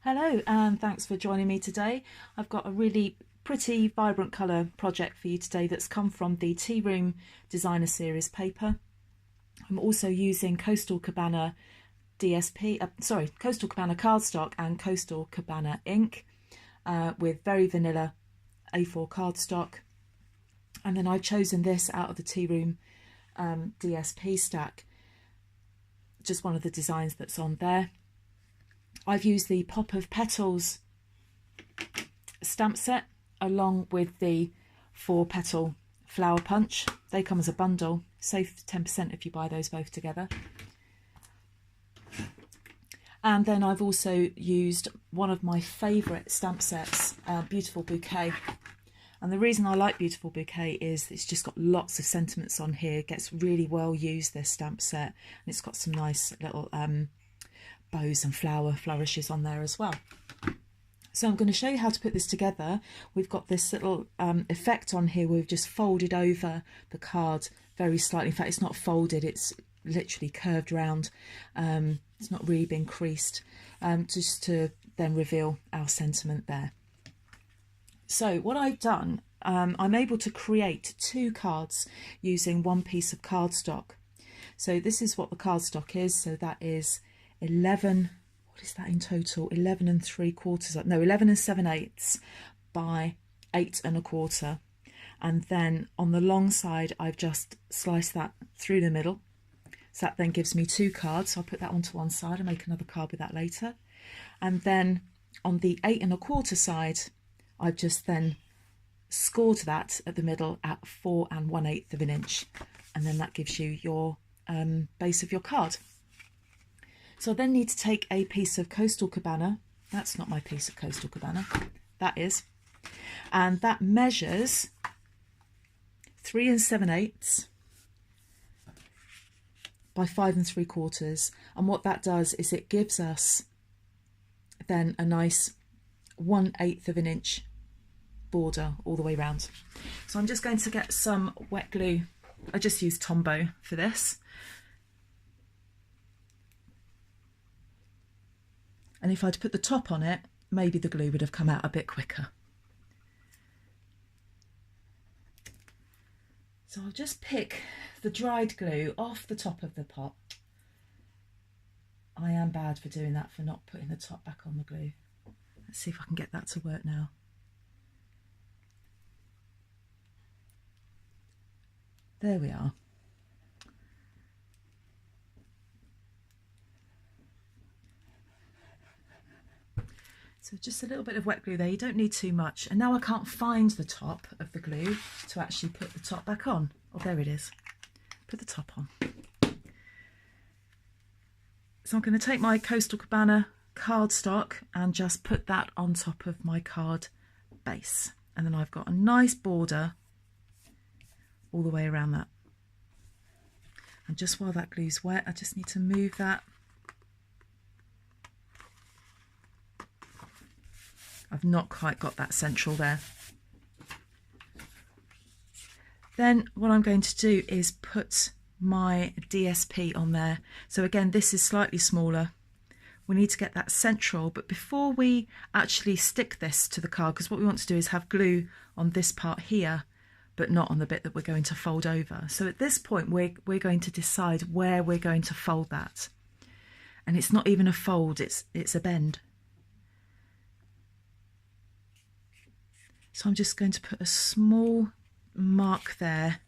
Hello and thanks for joining me today. I've got a really pretty vibrant colour project for you today that's come from the Tea Room Designer Series paper. I'm also using Coastal Cabana DSP, Coastal Cabana cardstock and Coastal Cabana ink with very vanilla A4 cardstock. And then I've chosen this out of the Tea Room DSP stack, just one of the designs that's on there. I've used the Pop of Petals stamp set along with the 4-petal flower punch. They come as a bundle, save 10% if you buy those both together. And then I've also used one of my favourite stamp sets, Beautiful Bouquet. And the reason I like Beautiful Bouquet is it's just got lots of sentiments on here. It gets really well used, this stamp set, and it's got some nice little bows and flourishes on there as well. So I'm going to show you how to put this together. We've got this little effect on here. We've just folded over the card very slightly. In fact, it's not folded, it's literally curved round. It's not really been creased, just to then reveal our sentiment there. So what I've done, I'm able to create 2 cards using 1 piece of cardstock. So this is what the cardstock is. So that is 11, what is that in total? 11 3/4, no, 11 7/8 by 8 1/4. And then on the long side, I've just sliced that through the middle. So that then gives me 2 cards. So I'll put that onto one side and make another card with that later. And then on the 8 1/4 side, I've just then scored that at the middle at 4 1/8 of an inch. And then that gives you your base of your card. So I then need to take a piece of Coastal Cabana. That's not my piece of Coastal Cabana, that is. And that measures 3 7/8 by 5 3/4. And what that does is it gives us then a nice 1/8 of an inch border all the way around. So I'm just going to get some wet glue. I just used Tombow for this. And if I'd put the top on it, maybe the glue would have come out a bit quicker. So I'll just pick the dried glue off the top of the pot. I am bad for doing that, for not putting the top back on the glue. Let's see if I can get that to work now. There we are. So just a little bit of wet glue there, you don't need too much. And now I can't find the top of the glue to actually put the top back on. Oh, there it is. Put the top on. So I'm going to take my Coastal Cabana cardstock and just put that on top of my card base. And then I've got a nice border all the way around that. And just while that glue's wet, I just need to move that. I've not quite got that central there. Then what I'm going to do is put my DSP on there. So again, this is slightly smaller. We need to get that central, but before we actually stick this to the card, because what we want to do is have glue on this part here, but not on the bit that we're going to fold over. So at this point, we're going to decide where we're going to fold that. And it's not even a fold, it's a bend. So I'm just going to put a small mark there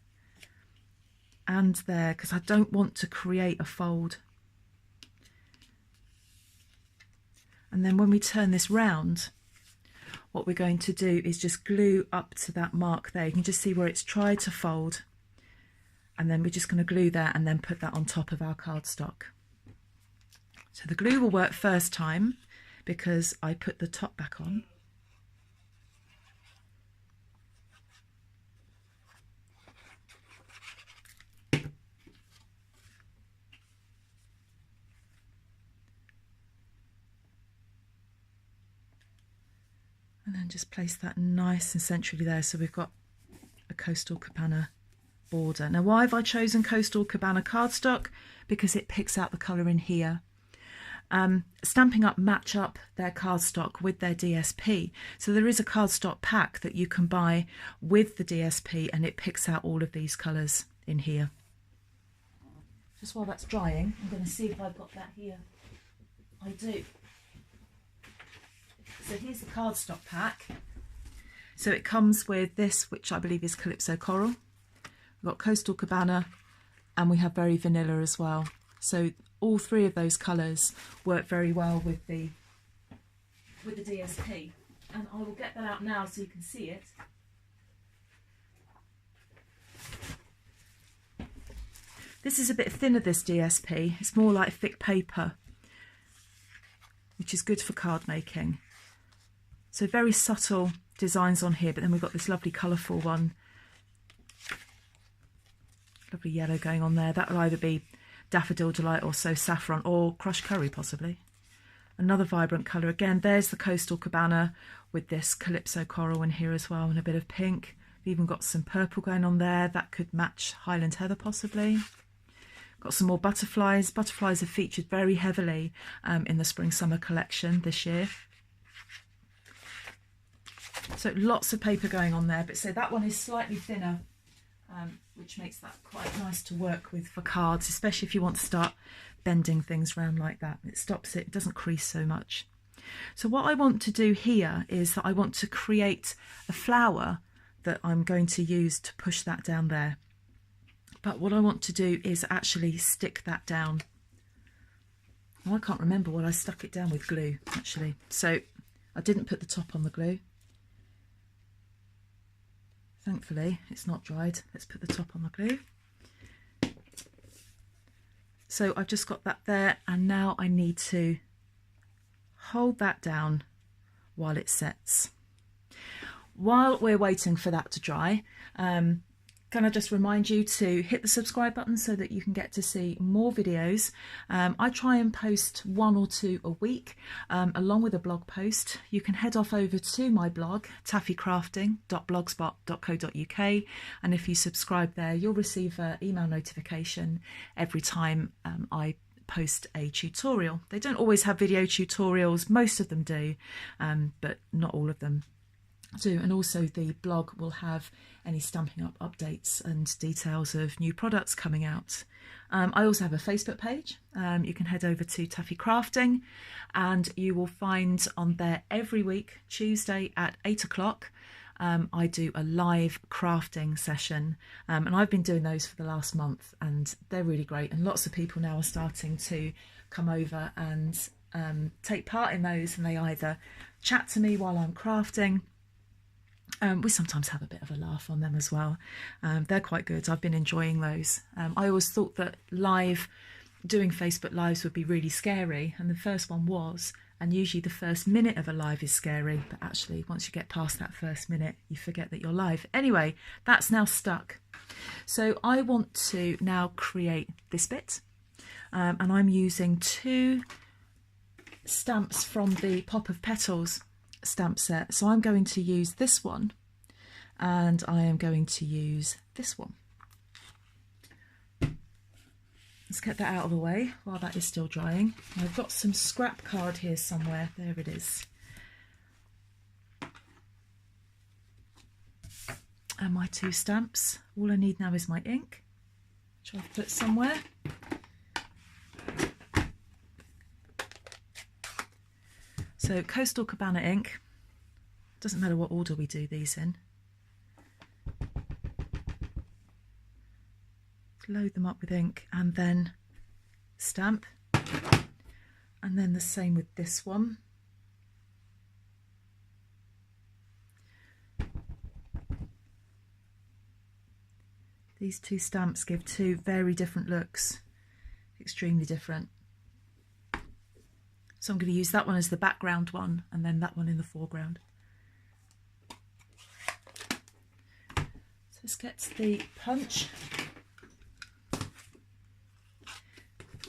and there, because I don't want to create a fold. And then when we turn this round, what we're going to do is just glue up to that mark there. You can just see where it's tried to fold. And then we're just going to glue there and then put that on top of our cardstock. So the glue will work first time because I put the top back on. And then just place that nice and centrally there. So we've got a Coastal Cabana border. Now, why have I chosen Coastal Cabana cardstock? Because it picks out the colour in here. Stampin' Up match up their cardstock with their DSP. So there is a cardstock pack that you can buy with the DSP, and it picks out all of these colours in here. Just while that's drying, I'm going to see if I've got that here. I do. So here's the cardstock pack. So it comes with this, which I believe is Calypso Coral. We've got Coastal Cabana, and we have Very Vanilla as well. So all three of those colours work very well with the DSP. And I will get that out now so you can see it. This is a bit thinner, this DSP. It's more like thick paper, which is good for card making. So very subtle designs on here, but then we've got this lovely colourful one. Lovely yellow going on there. That will either be Daffodil Delight or So Saffron or Crushed Curry possibly. Another vibrant colour. Again, there's the Coastal Cabana with this Calypso Coral in here as well, and a bit of pink. We've even got some purple going on there. That could match Highland Heather possibly. Got some more butterflies. Butterflies have featured very heavily in the Spring Summer collection this year. So lots of paper going on there, but so that one is slightly thinner, which makes that quite nice to work with for cards, especially if you want to start bending things around like that. It stops it, it doesn't crease so much. So what I want to do here is that I want to create a flower that I'm going to use to push that down there. But what I want to do is actually stick that down. Oh, I can't remember what I stuck it down with glue, actually. So I didn't put the top on the glue. Thankfully, it's not dried. Let's put the top on the glue. So I've just got that there, and now I need to hold that down while it sets. While we're waiting for that to dry, can I just remind you to hit the subscribe button so that you can get to see more videos. I try and post 1 or 2 a week, along with a blog post. You can head off over to my blog, taffycrafting.blogspot.co.uk, and if you subscribe there, you'll receive an email notification every time I post a tutorial. They don't always have video tutorials, most of them do, but not all of them do. And also the blog will have any Stampin' Up updates and details of new products coming out. I also have a Facebook page. You can head over to Taffy Crafting, and you will find on there every week, Tuesday at 8 o'clock, I do a live crafting session, and I've been doing those for the last month, and they're really great, and lots of people now are starting to come over and take part in those, and they either chat to me while I'm crafting. We sometimes have a bit of a laugh on them as well. They're quite good. I've been enjoying those. I always thought that doing Facebook Lives would be really scary, and the first one was, and usually the first minute of a live is scary, but actually once you get past that first minute you forget that you're live. Anyway, that's now stuck. So I want to now create this bit, and I'm using 2 stamps from the Pop of Petals stamp set. So I'm going to use this one, and I am going to use this one. Let's get that out of the way while that is still drying. I've got some scrap card here somewhere. There it is. And my 2 stamps. All I need now is my ink, which I've put somewhere. So Coastal Cabana ink, doesn't matter what order we do these in. Load them up with ink and then stamp, and then the same with this one. These 2 stamps give 2 very different looks, extremely different. So I'm going to use that one as the background one, and then that one in the foreground. So let's get the punch.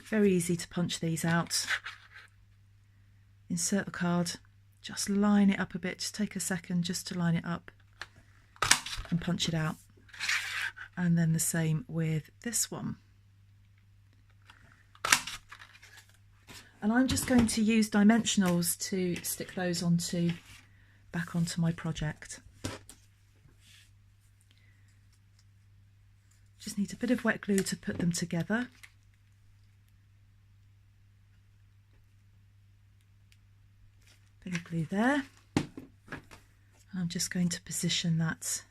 Very easy to punch these out. Insert the card, just line it up a bit, just take a second just to line it up and punch it out. And then the same with this one. And I'm just going to use dimensionals to stick those back onto my project. Just need a bit of wet glue to put them together. Bit of glue there. I'm just going to position that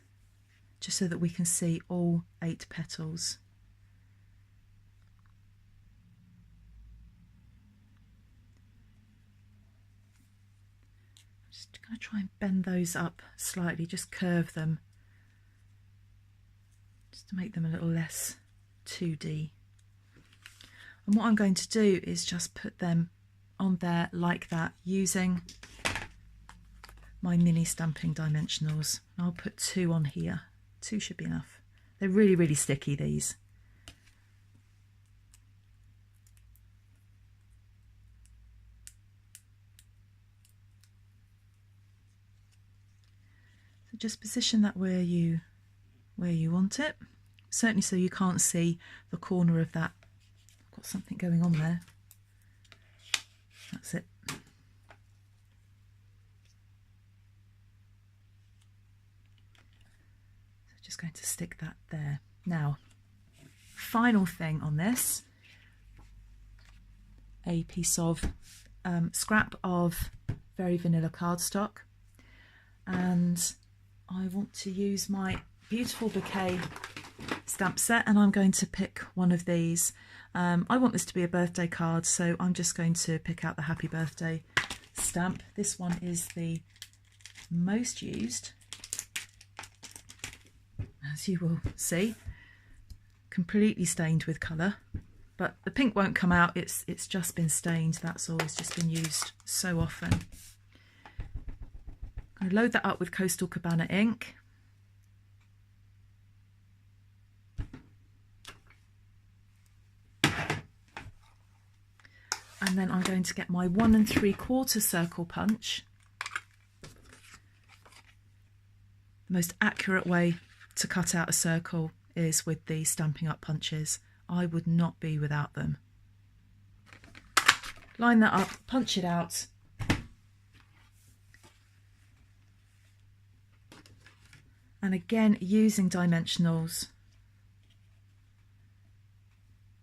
just so that we can see all 8 petals. Just going to try and bend those up slightly, just curve them, just to make them a little less 2D. And what I'm going to do is just put them on there like that, using my mini stamping dimensionals. I'll put 2 on here. 2 should be enough. They're really, really sticky, these. So just position that where you want it. Certainly so you can't see the corner of that. I've got something going on there. That's it. Just going to stick that there. Now, final thing on this, a piece of scrap of very vanilla cardstock, and I want to use my beautiful bouquet stamp set, and I'm going to pick one of these. I want this to be a birthday card, so I'm just going to pick out the happy birthday stamp. This one is the most used, as you will see, completely stained with colour, but the pink won't come out. It's just been stained, that's all. It's just been used so often. I'm going to load that up with Coastal Cabana ink. And then I'm going to get my 1 3/4 circle punch. The most accurate way to cut out a circle is with the Stampin' Up punches. I would not be without them. Line that up, punch it out. And again, using dimensionals,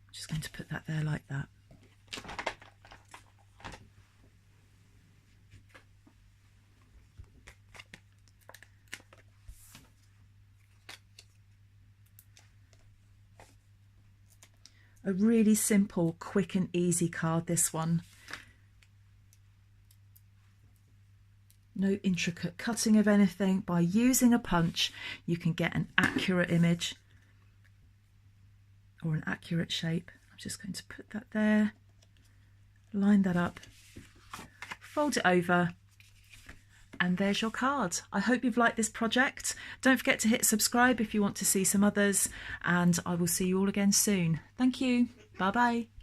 I'm just going to put that there like that. A really simple, quick and easy card, this one. No intricate cutting of anything. By using a punch, you can get an accurate image or an accurate shape. I'm just going to put that there, line that up, fold it over, and there's your card. I hope you've liked this project. Don't forget to hit subscribe if you want to see some others, and I will see you all again soon. Thank you. Bye bye.